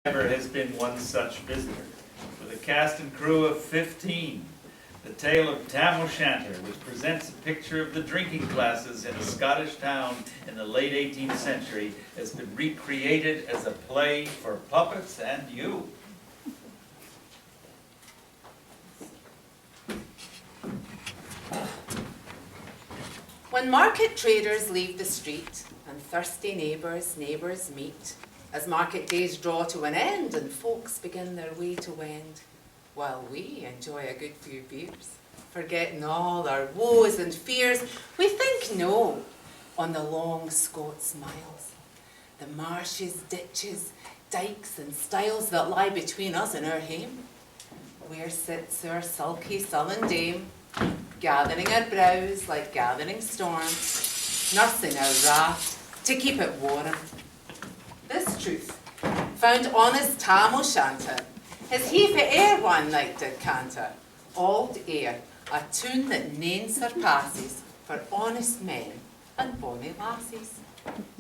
Schreiber has been one such visitor. With a cast and crew of 15, the tale of Shanter, which presents a picture of the drinking classes in a Scottish town in the late 18th century, has been recreated as a play for puppets and you. When market traders leave the street and thirsty neighbours meet, as market days draw to an end and folks begin their way to wend, while we enjoy a good few beers, forgetting all our woes and fears, we think no on the long Scots miles, the marshes, ditches, dykes and stiles that lie between us and our hame. Where sits our sulky sullen dame, gathering our brows like gathering storms, nursing our wrath to keep it warm. This truth found honest Tam O'Shanter, as he for air one night did canter, auld air, a tune that nane surpasses for honest men and bonny lassies.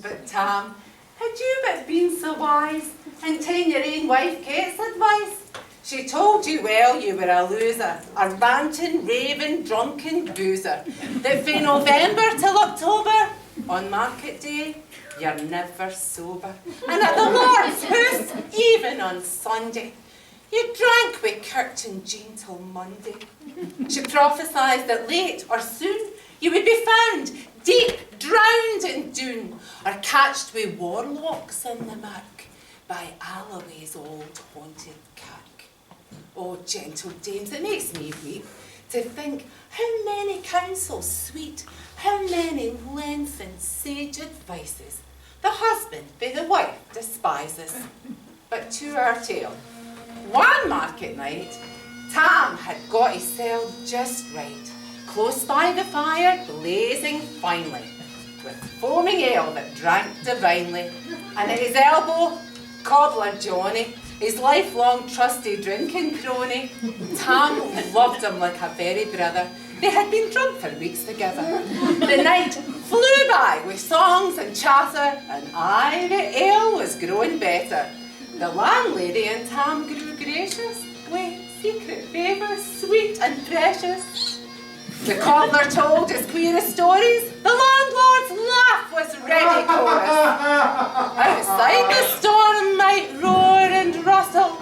But Tam, had you but been so wise, and ta'en your ain wife Kate's advice, she told you well you were a loser, a ranting, raving, drunken boozer, that fae November till October, on market day, you're never sober. And at the Lord's house, even on Sunday, you drank wi' Curtin Jean till Monday. She prophesied that late or soon you would be found deep drowned in Doon, or catched wi' warlocks in the murk by Alloway's old haunted kirk. Oh, gentle dames, it makes me weep to think how many counsels sweet, how many lengthened sage advices the husband by the wife despises. But to our tale. One market night, Tam had got himself just right, close by the fire, blazing finely, with foaming ale that drank divinely, and at his elbow, cobbler Johnny, his lifelong trusty drinking crony. Tam loved him like a very brother. They had been drunk for weeks together. The night flew by with songs and chatter, and aye, the ale was growing better. The landlady and Tam grew gracious, with secret favours, sweet and precious. The cobbler told his queerest stories, the landlord's laugh was ready chorus. Outside the storm might roar and rustle,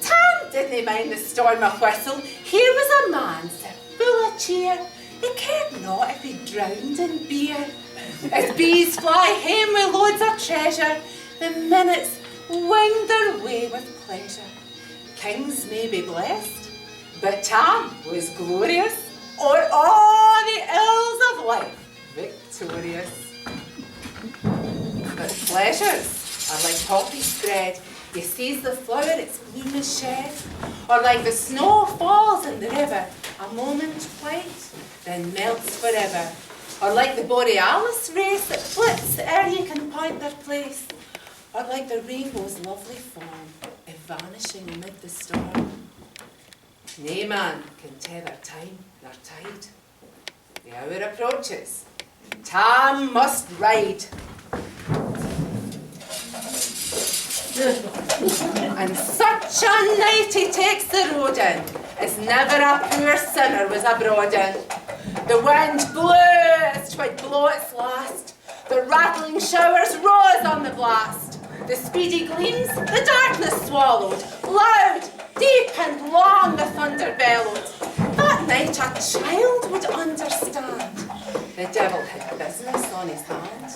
Tam didn't mind the storm a whistle. Here was a man so full of cheer, he cared not if he drowned in beer. As bees fly home with loads of treasure, the minutes winged their way with pleasure. Kings may be blessed, but Tam was glorious, o'er all the ills of life victorious. But pleasures are like poppy spread, you seize the flower, its bloom is shed, or like the snow falls in the river, a moment white, then melts forever, or like the borealis race that flits ere you can point their place, or like the rainbow's lovely form, vanishing amid the storm. Nae man can tether time nor tide. The hour approaches. Tam must ride. And such a night he takes the road in, as never a poor sinner was abroad in. The wind blew as 'twould blow its last. The rattling showers rose on the blast. The speedy gleams the darkness swallowed. Loud, deep and long the thunder bellowed. That night a child would understand. The devil had business on his hand.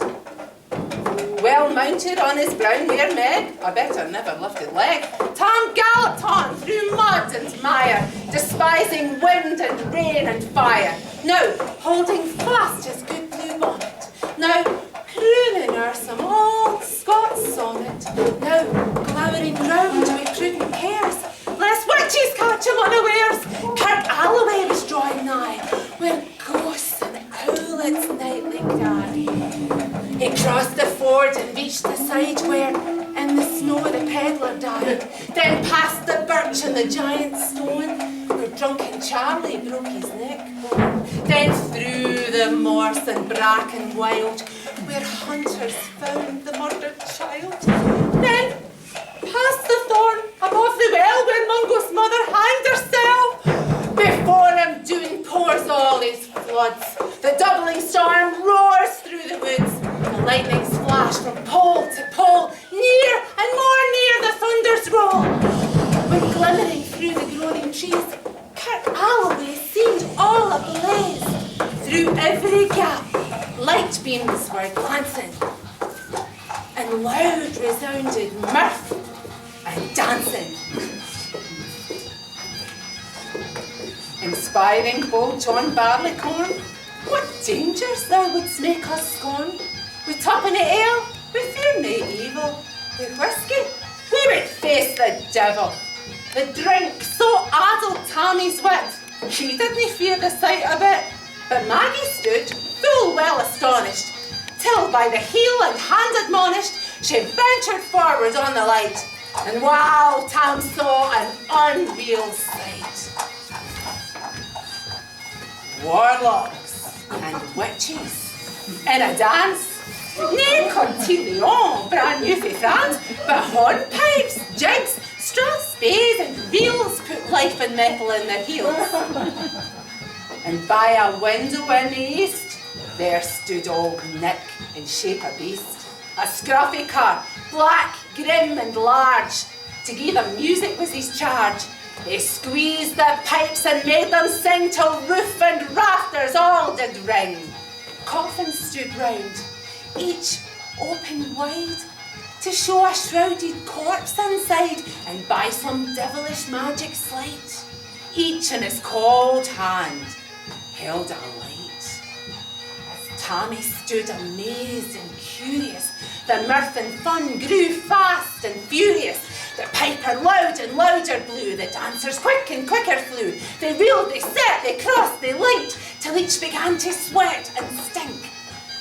Well mounted on his brown mare Meg, a better never lifted leg, Tam galloped on through mud and mire, despising wind and rain and fire. Now holding fast his good blue bonnet, now crooning her some old Scots sonnet, now glowering round with prudent cares, lest witches catch him unawares. Kirk Alloway was drawing nigh, where ghosts and owlets nightly cry. He crossed the ford and reached the side where in the snow the pedlar died, then past the birch and the giant stone where drunken Charlie broke his neck bone, then through the morse and bracken wild where hunters found the murdered child, then past the when glimmering through the groaning trees, Kirk Alloway seemed all ablaze. Through every gap, light beams were glancing, and loud resounded mirth and dancing. Inspiring bold John Barleycorn, what dangers thou wouldst make us scorn. With tuppenny ale, we fear nae evil. With whiskey, we would face the devil. The drink so addled Tammy's wit, he didn't fear the sight of it. But Maggie stood, full well astonished, till by the heel and hand admonished, she ventured forward on the light, and wow, Tam saw an unreal sight. Warlocks and witches in a dance, nae cotillon, brand new fae France, but hornpipes, jigs, straw spades and reels put life and metal in their heels. And by a window in the east, there stood old Nick in shape of beast, a scruffy cur, black, grim and large. To give them music was his charge. They squeezed the pipes and made them sing till roof and rafters all did ring. Coffins stood round, each open wide, to show a shrouded corpse inside, and by some devilish magic sleight, each in his cold hand held a light. As Tammy stood amazed and curious, the mirth and fun grew fast and furious. The piper loud and louder blew, the dancers quick and quicker flew. They reeled, they set, they crossed, they linked, till each began to sweat and stink.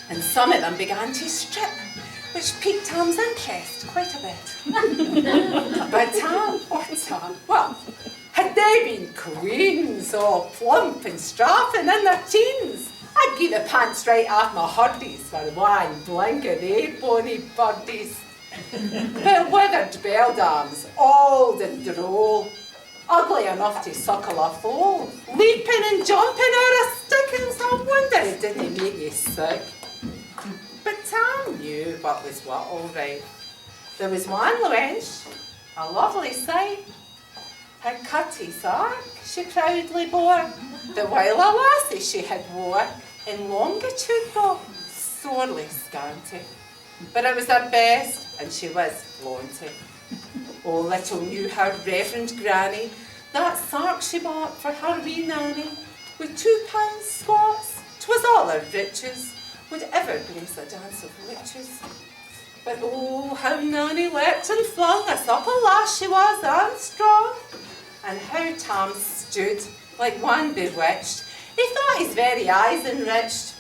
And some of them began to strip, which piqued Tam's interest quite a bit. But Tam, well, had they been queens, all plump and strapping in their teens, I'd get the pants right off my hurdies for one blink of they bonny birdies. But withered beldams, old and droll, ugly enough to suckle a foal, leaping and jumping out of stickings, I wonder it didn't make you sick. But Tam knew what was what, all right. There was one wench, a lovely sight. Her cutty sark she proudly bore, the while a lassie she had wore, in longitude though, sorely scanty. But it was her best, and she was flaunty. Oh, little knew her reverend granny, that sark she bought for her wee nanny, with £2 Scots, 'twas all her riches, would ever grace a dance of witches. But oh, how Nanny leapt and flung, a supple lass she was and strong, and how Tam stood like one bewitched. He thought his very eyes enriched.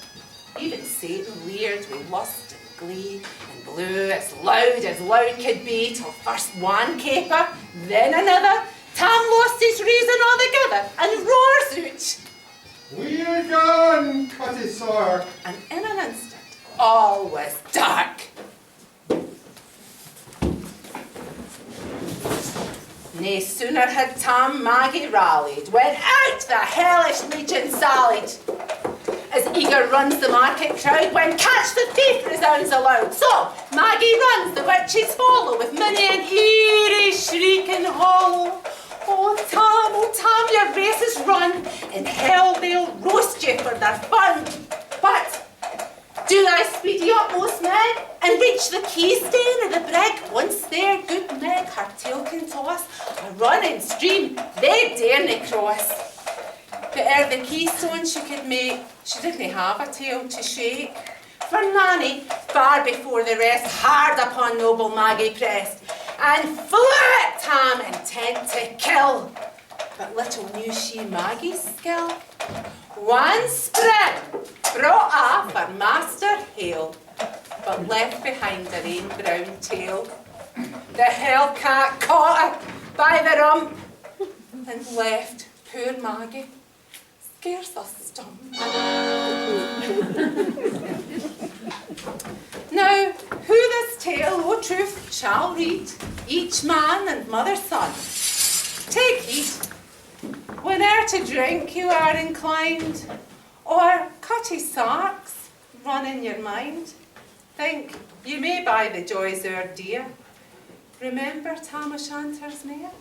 Even Satan leered with lust and glee, and blew as loud could be, till first one caper, then another. Tam lost his reason altogether, and roars out, "We are gone, Cutty Sark!" and in an instant all was dark. Nae sooner had Tam Maggie rallied, when out the hellish legion sallied. As eager runs the market crowd, when catch the thief resounds aloud. So Maggie runs, the witches follow, with many an eerie shriek and hollow. Oh Tam, your race is run, in hell they'll roast you for their fun. But do thy speedy utmost, Meg, and reach the keystone of the brig. Once there, good Meg her tail can toss, a running stream they dare nae cross. But ere the keystone she could make, she didn't have a tail to shake. For Nanny, far before the rest, hard upon noble Maggie pressed, and flew at Tam, intent to kill. But little knew she Maggie's skill. One spring brought off her master hail, but left behind her ain brown tail. The hellcat caught her by the rump, and left poor Maggie scarce a stump. Now, who this tale, o truth, shall read, each man and mother son, take heed. Whene'er to drink you are inclined, or cutty sarks run in your mind, think you may buy the joys o'er dear. Remember Tam o' Shanter's mare,